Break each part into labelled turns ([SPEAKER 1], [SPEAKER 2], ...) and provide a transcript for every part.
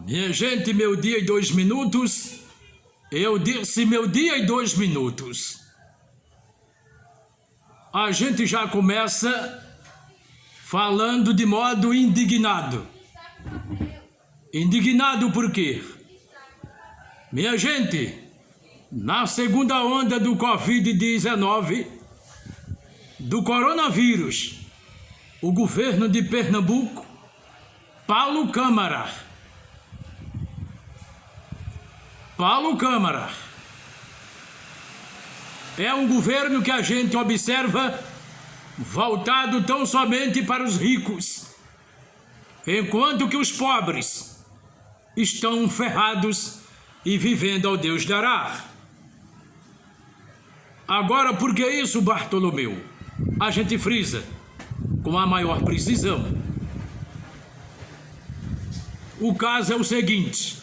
[SPEAKER 1] Minha gente, meu dia e 2 minutos. Eu disse meu dia e 2 minutos. A gente já começa falando de modo indignado. Indignado por quê? Minha gente, na segunda onda do Covid-19, do coronavírus, o governo de Pernambuco, Paulo Câmara, é um governo que a gente observa voltado tão somente para os ricos, enquanto que os pobres estão ferrados e vivendo ao Deus dará. Agora, por que isso, Bartolomeu? A gente frisa com a maior precisão. O caso é o seguinte: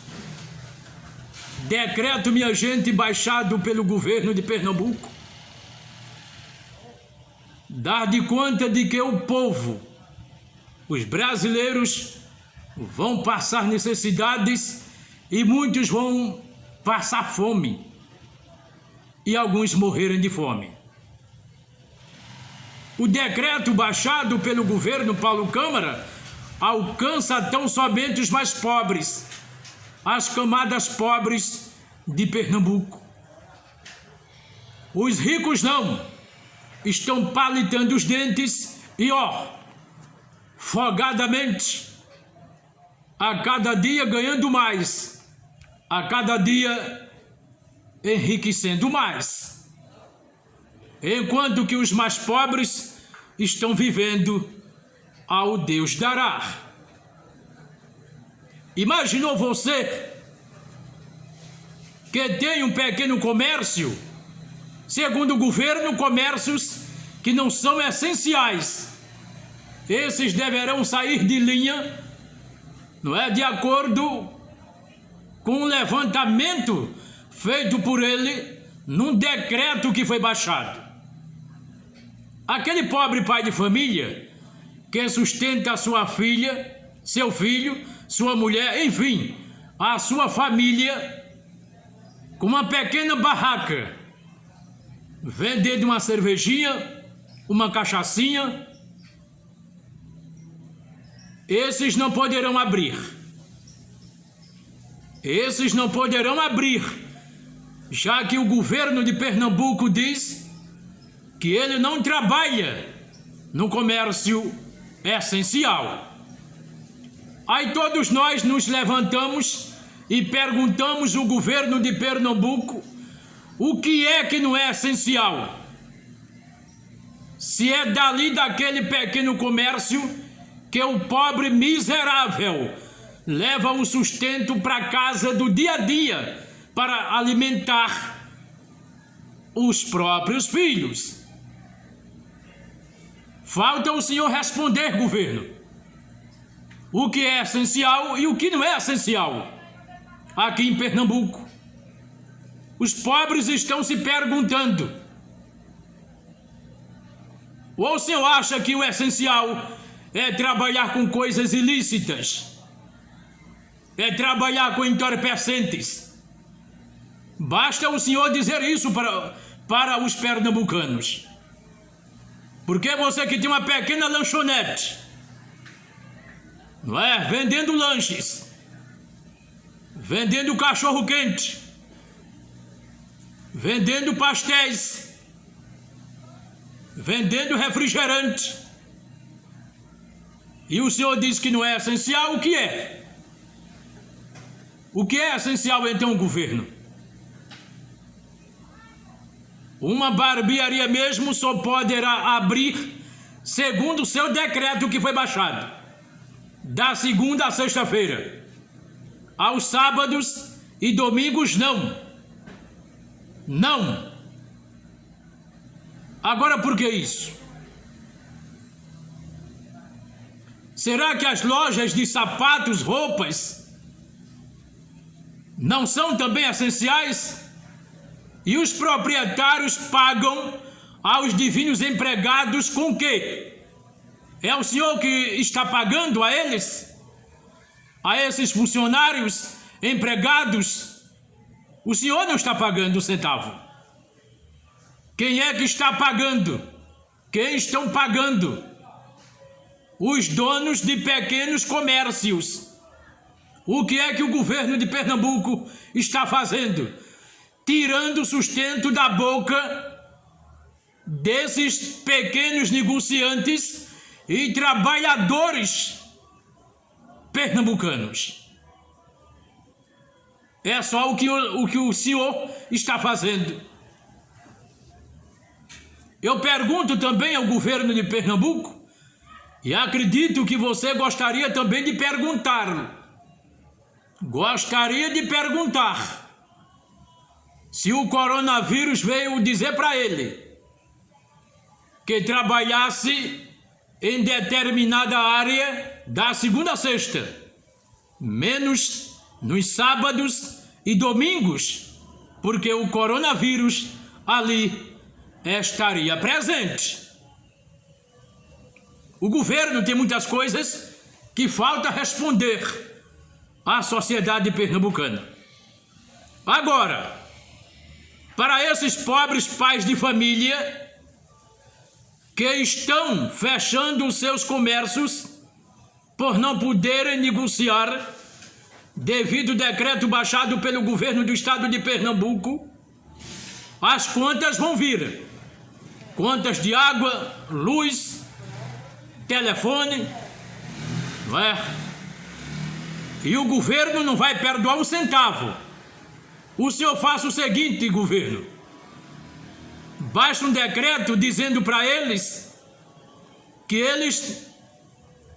[SPEAKER 1] decreto, minha gente, baixado pelo governo de Pernambuco, dá de conta de que o povo, os brasileiros, vão passar necessidades e muitos vão passar fome e alguns morrerem de fome. O decreto baixado pelo governo Paulo Câmara alcança tão somente os mais pobres, as camadas pobres de Pernambuco. Os ricos não, estão palitando os dentes e folgadamente, a cada dia ganhando mais, a cada dia enriquecendo mais, enquanto que os mais pobres estão vivendo ao Deus dará. Imaginou você que tem um pequeno comércio, segundo o governo, comércios que não são essenciais, esses deverão sair de linha, não é, de acordo com o levantamento feito por ele num decreto que foi baixado. Aquele pobre pai de família que sustenta a sua filha, seu filho, sua mulher, enfim, a sua família, com uma pequena barraca, vendendo uma cervejinha, uma cachaçinha, esses não poderão abrir. Esses não poderão abrir, já que o governo de Pernambuco diz que ele não trabalha no comércio essencial. Aí todos nós nos levantamos e perguntamos ao governo de Pernambuco o que é que não é essencial. Se é dali daquele pequeno comércio que o pobre miserável leva o sustento para casa do dia a dia para alimentar os próprios filhos. Falta o senhor responder, governo, o que é essencial e o que não é essencial aqui em Pernambuco. Os pobres estão se perguntando: ou o senhor acha que o essencial é trabalhar com coisas ilícitas, é trabalhar com entorpecentes? Basta o senhor dizer isso para os pernambucanos. Porque você que tem uma pequena lanchonete, não é? Vendendo lanches, vendendo cachorro quente, vendendo pastéis, vendendo refrigerante, e o senhor diz que não é essencial, o que é? O que é essencial então, governo? Uma barbearia mesmo só poderá abrir segundo o seu decreto que foi baixado, da segunda a sexta-feira. Aos sábados e domingos não. Não. Agora por que isso? Será que as lojas de sapatos, roupas, não são também essenciais? E os proprietários pagam aos divinos empregados com quê? É o senhor que está pagando a eles? a esses funcionários, empregados, o senhor não está pagando um centavo. Quem é que está pagando? Quem estão pagando? Os donos de pequenos comércios. O que é que o governo de Pernambuco está fazendo? Tirando o sustento da boca desses pequenos negociantes e trabalhadores pernambucanos. É só o que o senhor está fazendo. Eu pergunto também ao governo de Pernambuco, e acredito que você gostaria também de perguntar. Gostaria de perguntar se o coronavírus veio dizer para ele que trabalhasse em determinada área da segunda a sexta, menos nos sábados e domingos, porque o coronavírus ali estaria presente. O governo tem muitas coisas que falta responder à sociedade pernambucana. Agora, para esses pobres pais de família que estão fechando os seus comércios por não poderem negociar devido ao decreto baixado pelo governo do estado de Pernambuco, as contas vão vir. Contas de água, luz, telefone, não é? E o governo não vai perdoar um centavo. O senhor faça o seguinte, governo: baixa um decreto dizendo para eles que eles,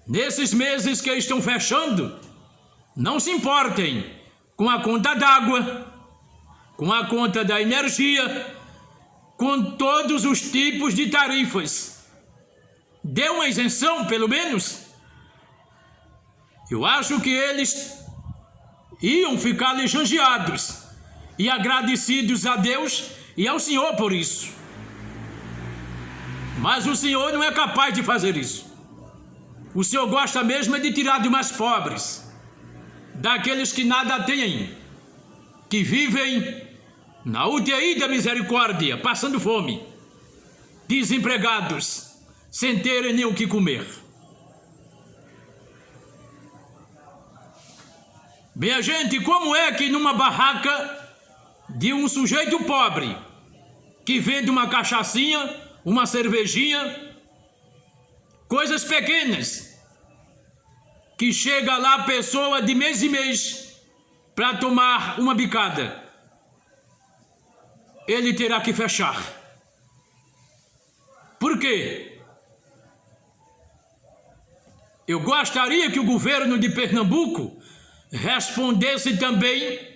[SPEAKER 1] nesses meses que estão fechando, não se importem com a conta d'água, com a conta da energia, com todos os tipos de tarifas. Dê uma isenção, pelo menos. Eu acho que eles iam ficar lisonjeados e agradecidos a Deus e ao Senhor por isso. Mas o Senhor não é capaz de fazer isso. O Senhor gosta mesmo de tirar de mais pobres, daqueles que nada têm, que vivem na UTI da misericórdia, passando fome, desempregados, sem terem nem o que comer. Minha gente, como é que numa barraca de um sujeito pobre, que vende uma cachaçinha, uma cervejinha, coisas pequenas, que chega lá a pessoa de mês em mês para tomar uma bicada, ele terá que fechar? Por quê? Eu gostaria que o governo de Pernambuco respondesse também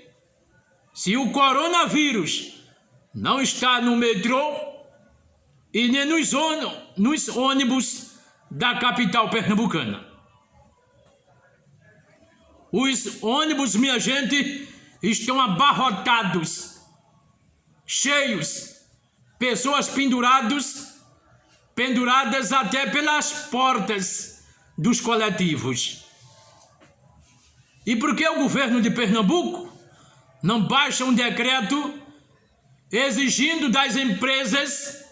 [SPEAKER 1] se o coronavírus não está no metrô e nem nos ônibus da capital pernambucana. Os ônibus, minha gente, estão abarrotados, cheios, pessoas penduradas até pelas portas dos coletivos. E por que o governo de Pernambuco não baixa um decreto exigindo das empresas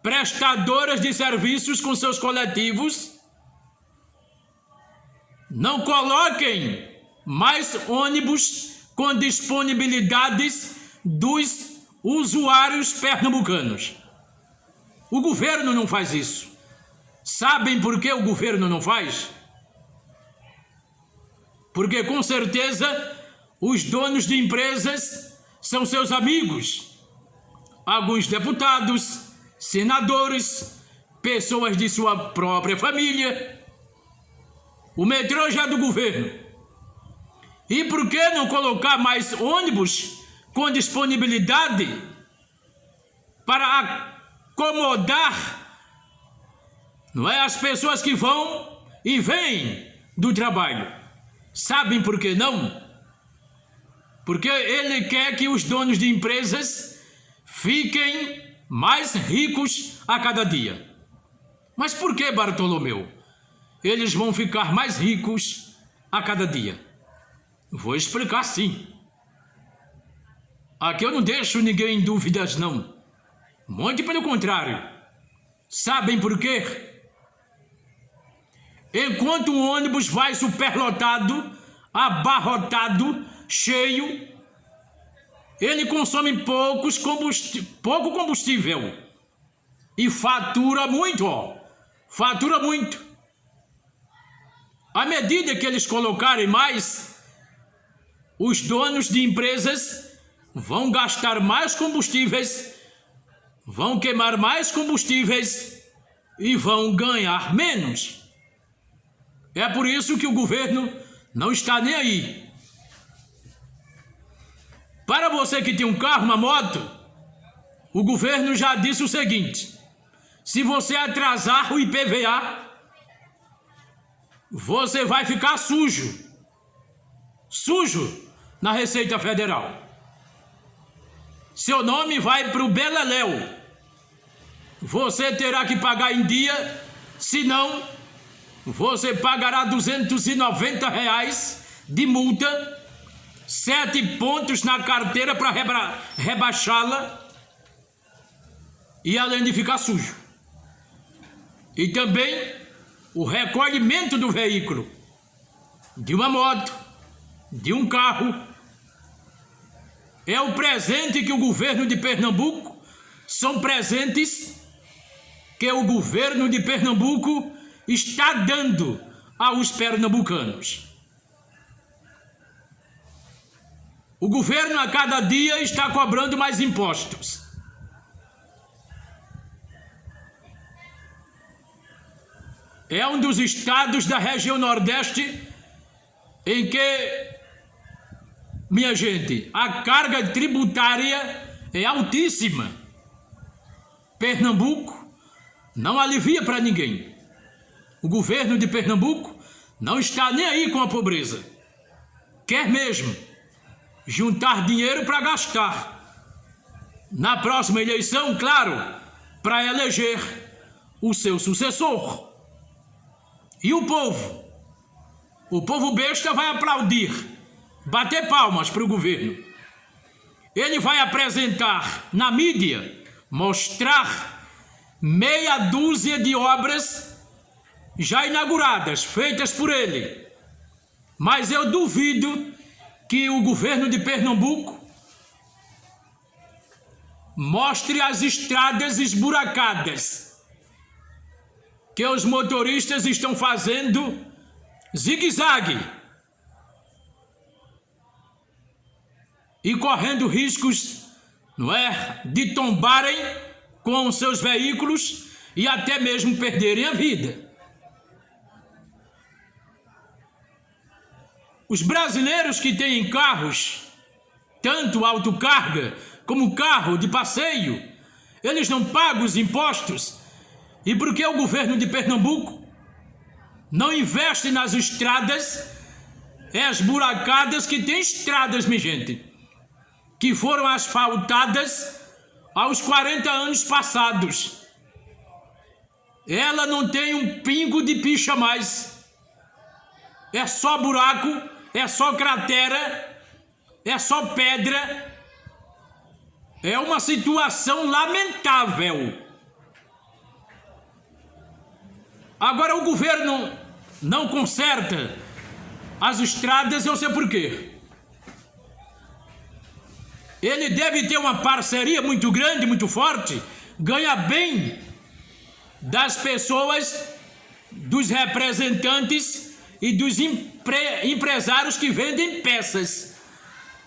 [SPEAKER 1] prestadoras de serviços com seus coletivos não coloquem mais ônibus com disponibilidades dos usuários pernambucanos? O governo não faz isso. Sabem por que o governo não faz? Porque com certeza os donos de empresas são seus amigos, alguns deputados, senadores, pessoas de sua própria família. O metrô já é do governo. E por que não colocar mais ônibus com disponibilidade para acomodar, não é, as pessoas que vão e vêm do trabalho? Sabem por que não? Porque ele quer que os donos de empresas fiquem mais ricos a cada dia. Mas por que, Bartolomeu? Eles vão ficar mais ricos a cada dia? Vou explicar sim. Aqui eu não deixo ninguém em dúvidas, não. Muito pelo contrário. Sabem por quê? Enquanto o ônibus vai superlotado, abarrotado, cheio, ele consome pouco combustível e fatura muito, fatura muito. À medida que eles colocarem mais, os donos de empresas vão gastar mais combustíveis, vão queimar mais combustíveis e vão ganhar menos. É por isso que o governo não está nem aí. Para você que tem um carro, uma moto, o governo já disse o seguinte: se você atrasar o IPVA, você vai ficar sujo na Receita Federal. Seu nome vai para o beleléu. Você terá que pagar em dia, senão você pagará R$290 de multa, 7 pontos na carteira para rebaixá-la, e além de ficar sujo. E também o recolhimento do veículo, de uma moto, de um carro, é o presente que o governo de Pernambuco, são presentes que o governo de Pernambuco está dando aos pernambucanos. O governo a cada dia está cobrando mais impostos. É um dos estados da região Nordeste em que, minha gente, a carga tributária é altíssima. Pernambuco não alivia para ninguém. O governo de Pernambuco não está nem aí com a pobreza. Quer mesmo juntar dinheiro para gastar. Na próxima eleição, claro, para eleger o seu sucessor. E o povo besta vai aplaudir, bater palmas para o governo. Ele vai apresentar na mídia, mostrar meia dúzia de obras já inauguradas, feitas por ele. Mas eu duvido que o governo de Pernambuco mostre as estradas esburacadas que os motoristas estão fazendo zigue-zague e correndo riscos, não é, de tombarem com seus veículos e até mesmo perderem a vida. Os brasileiros que têm carros, tanto autocarga como carro de passeio, eles não pagam os impostos. E por que o governo de Pernambuco não investe nas estradas, esburacadas, que tem estradas, minha gente, que foram asfaltadas aos 40 anos passados. Ela não tem um pingo de picha mais. É só buraco, é só cratera, é só pedra. É uma situação lamentável. Agora o governo não conserta as estradas, eu sei por quê. Ele deve ter uma parceria muito grande, muito forte, ganha bem das pessoas, dos representantes e dos empresários que vendem peças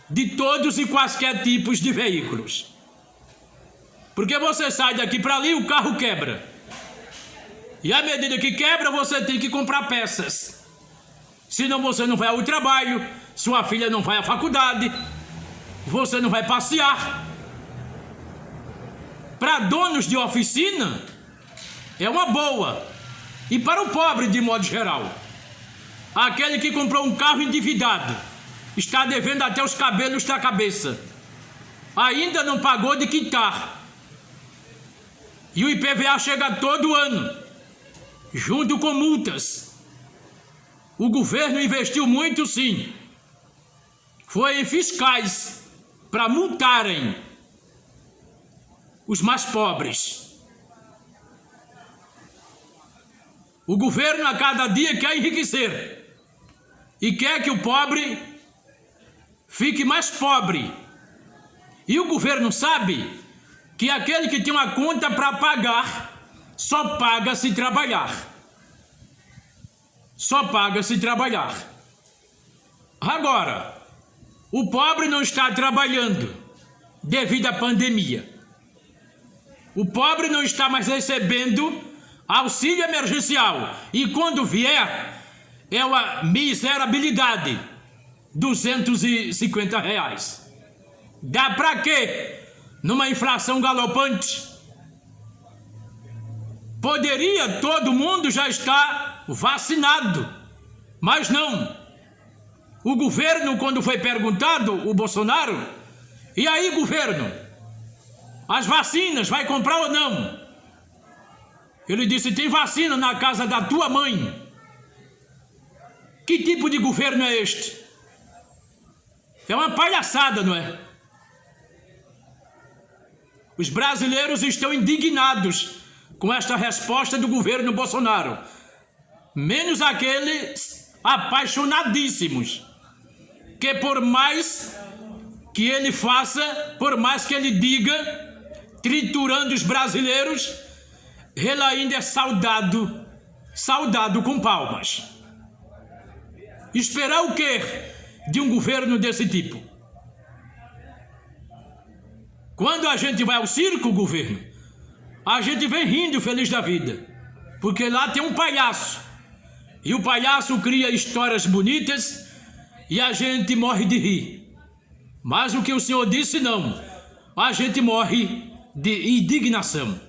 [SPEAKER 1] de todos e quaisquer tipos de veículos. Porque você sai daqui para ali, o carro quebra. E à medida que quebra, você tem que comprar peças. Senão você não vai ao trabalho, sua filha não vai à faculdade, você não vai passear. Para donos de oficina, é uma boa. E para o pobre, de modo geral, aquele que comprou um carro endividado, está devendo até os cabelos da cabeça, ainda não pagou de quitar. E o IPVA chega todo ano, junto com multas. O governo investiu muito, sim. Foi em fiscais para multarem os mais pobres. O governo a cada dia quer enriquecer e quer que o pobre fique mais pobre. E o governo sabe que aquele que tem uma conta para pagar só paga se trabalhar. Só paga se trabalhar. Agora, o pobre não está trabalhando devido à pandemia. O pobre não está mais recebendo auxílio emergencial. E quando vier, é uma miserabilidade. R$250. Dá para quê? Numa inflação galopante. Poderia todo mundo já estar vacinado, mas não. O governo, quando foi perguntado, o Bolsonaro, e aí, governo, as vacinas, vai comprar ou não? Ele disse, tem vacina na casa da tua mãe. Que tipo de governo é este? É uma palhaçada, não é? Os brasileiros estão indignados com esta resposta do governo Bolsonaro, menos aqueles apaixonadíssimos, que por mais que ele faça, por mais que ele diga, triturando os brasileiros, ele ainda é saudado com palmas. Esperar o quê de um governo desse tipo? Quando a gente vai ao circo, governo, a gente vem rindo feliz da vida, porque lá tem um palhaço, e o palhaço cria histórias bonitas e a gente morre de rir. Mas o que o senhor disse, não, a gente morre de indignação.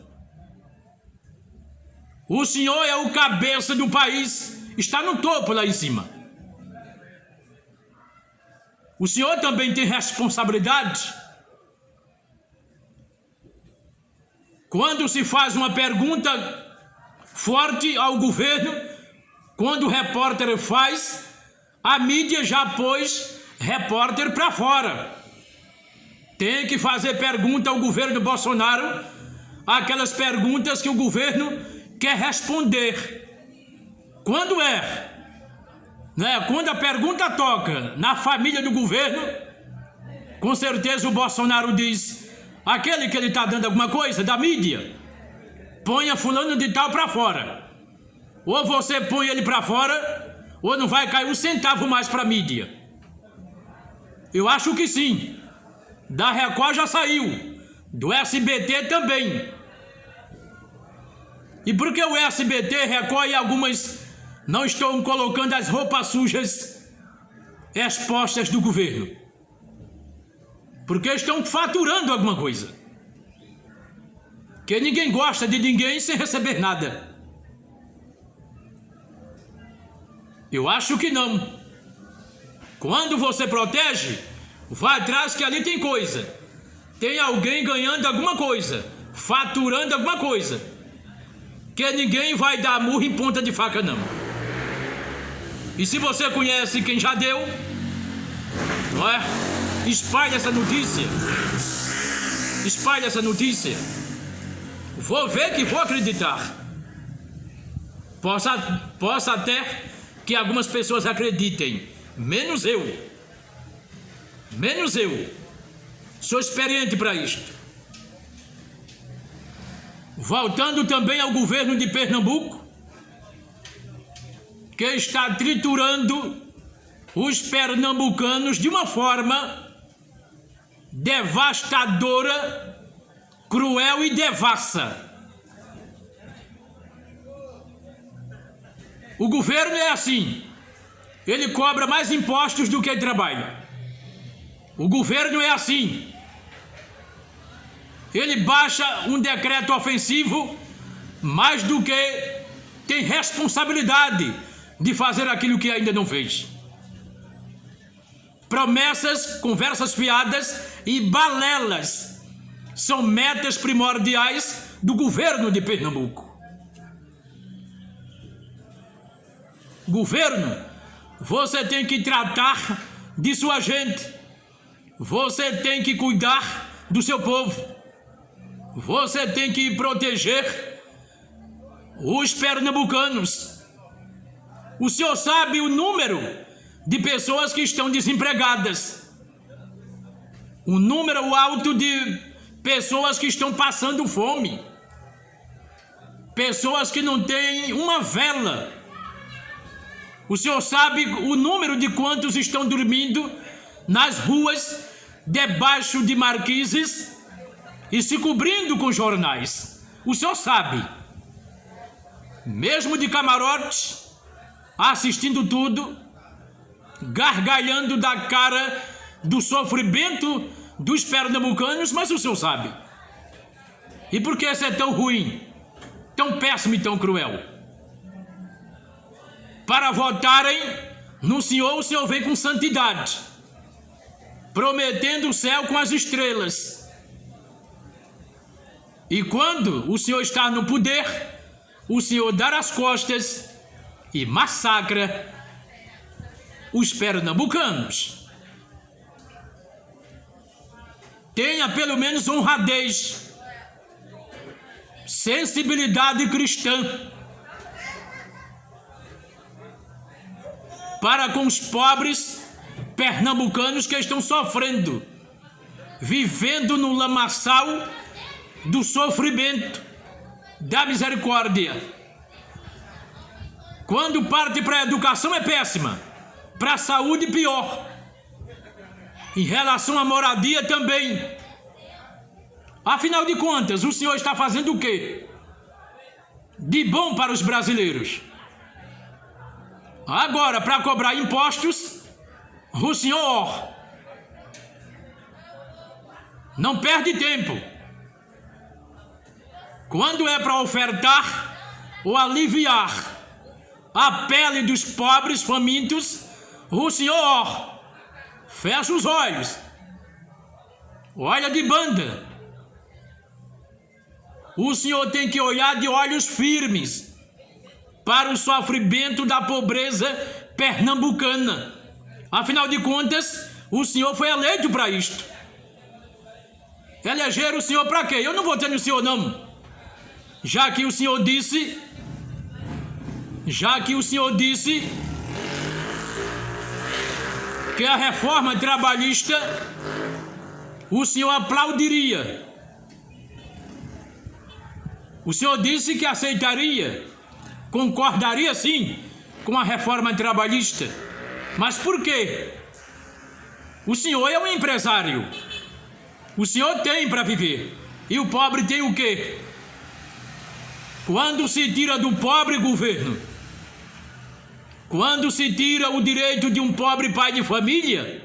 [SPEAKER 1] O senhor é o cabeça do país, está no topo lá em cima. O senhor também tem responsabilidade. Quando se faz uma pergunta forte ao governo, quando o repórter faz, a mídia já pôs repórter para fora. Tem que fazer pergunta ao governo Bolsonaro, aquelas perguntas que o governo quer responder. Quando quando a pergunta toca na família do governo, com certeza o Bolsonaro diz, aquele que ele está dando alguma coisa da mídia, ponha fulano de tal para fora. Ou você põe ele para fora, ou não vai cair um centavo mais para a mídia. Eu acho que sim. Da Record já saiu, do SBT também. E por que o SBT, Record e algumas não estão colocando as roupas sujas expostas do governo? Porque estão faturando alguma coisa. Que ninguém gosta de ninguém sem receber nada. Eu acho que não. Quando você protege, vai atrás que ali tem coisa. Tem alguém ganhando alguma coisa, faturando alguma coisa. Que ninguém vai dar murro em ponta de faca, não. E se você conhece quem já deu, não é? Espalhe essa notícia. Espalhe essa notícia. Vou ver que vou acreditar. Possa até que algumas pessoas acreditem. Menos eu. Menos eu. Sou experiente para isto. Voltando também ao governo de Pernambuco, que está triturando os pernambucanos de uma forma devastadora, cruel e devassa. O governo é assim, ele cobra mais impostos do que ele trabalha. O governo é assim, ele baixa um decreto ofensivo mais do que tem responsabilidade de fazer aquilo que ainda não fez. Promessas, conversas fiadas e balelas são metas primordiais do governo de Pernambuco. Governo Você tem que tratar de sua gente. Você tem que cuidar do seu povo. Você tem que proteger os pernambucanos. O senhor sabe o número de pessoas que estão desempregadas. Um número alto de pessoas que estão passando fome. Pessoas que não têm uma vela. O senhor sabe o número de quantos estão dormindo nas ruas, debaixo de marquises e se cobrindo com jornais. O senhor sabe. Mesmo de camarote, assistindo tudo, gargalhando da cara do sofrimento dos pernambucanos, mas o senhor sabe. E por que isso é tão ruim, tão péssimo e tão cruel? Para votarem no senhor, o senhor vem com santidade, prometendo o céu com as estrelas. E quando o senhor está no poder, o senhor dá as costas e massacra os pernambucanos. Tenha pelo menos honradez, sensibilidade cristã para com os pobres pernambucanos que estão sofrendo, vivendo no lamaçal do sofrimento, da misericórdia. Quando parte para a educação é péssima, para a saúde pior, em relação à moradia também. Afinal de contas, o senhor está fazendo o quê de bom para os brasileiros? Agora, para cobrar impostos, o senhor não perde tempo. Quando é para ofertar ou aliviar a pele dos pobres famintos, o senhor fecha os olhos, olha de banda. O senhor tem que olhar de olhos firmes para o sofrimento da pobreza pernambucana. Afinal de contas, o senhor foi eleito para isto. Elegeram o senhor para quê? Eu não votei no senhor não. Já que o senhor disse que a reforma trabalhista o senhor aplaudiria. O senhor disse que aceitaria, concordaria sim com a reforma trabalhista. Mas por quê? O senhor é um empresário. O senhor tem para viver. E o pobre tem o quê? Quando se tira do pobre governo, quando se tira o direito de um pobre pai de família,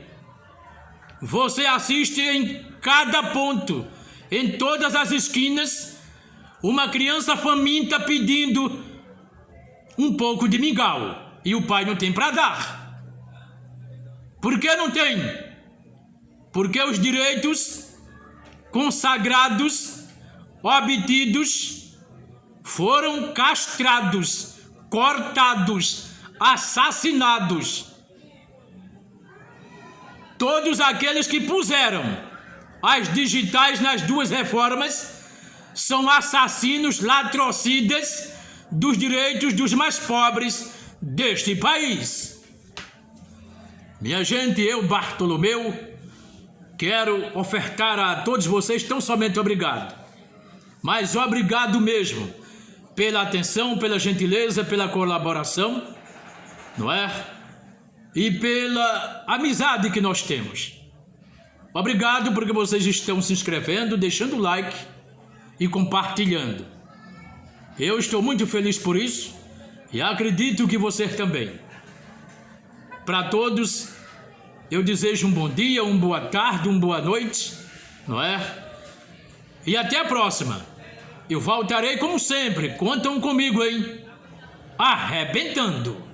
[SPEAKER 1] você assiste em cada ponto, em todas as esquinas, uma criança faminta pedindo um pouco de mingau e o pai não tem para dar. Por que não tem? Porque os direitos consagrados, obtidos, foram castrados, cortados, assassinados. Todos aqueles que puseram as digitais nas duas reformas são assassinos, latrocidas dos direitos dos mais pobres deste país. Minha gente, eu, Bartolomeu, quero ofertar a todos vocês tão somente obrigado. Mas obrigado mesmo pela atenção, pela gentileza, pela colaboração, não é? E pela amizade que nós temos. Obrigado porque vocês estão se inscrevendo, deixando o like e compartilhando. Eu estou muito feliz por isso e acredito que você também. Para todos, eu desejo um bom dia, uma boa tarde, uma boa noite, não é? E até a próxima. Eu voltarei como sempre. Contam comigo, hein? Arrebentando!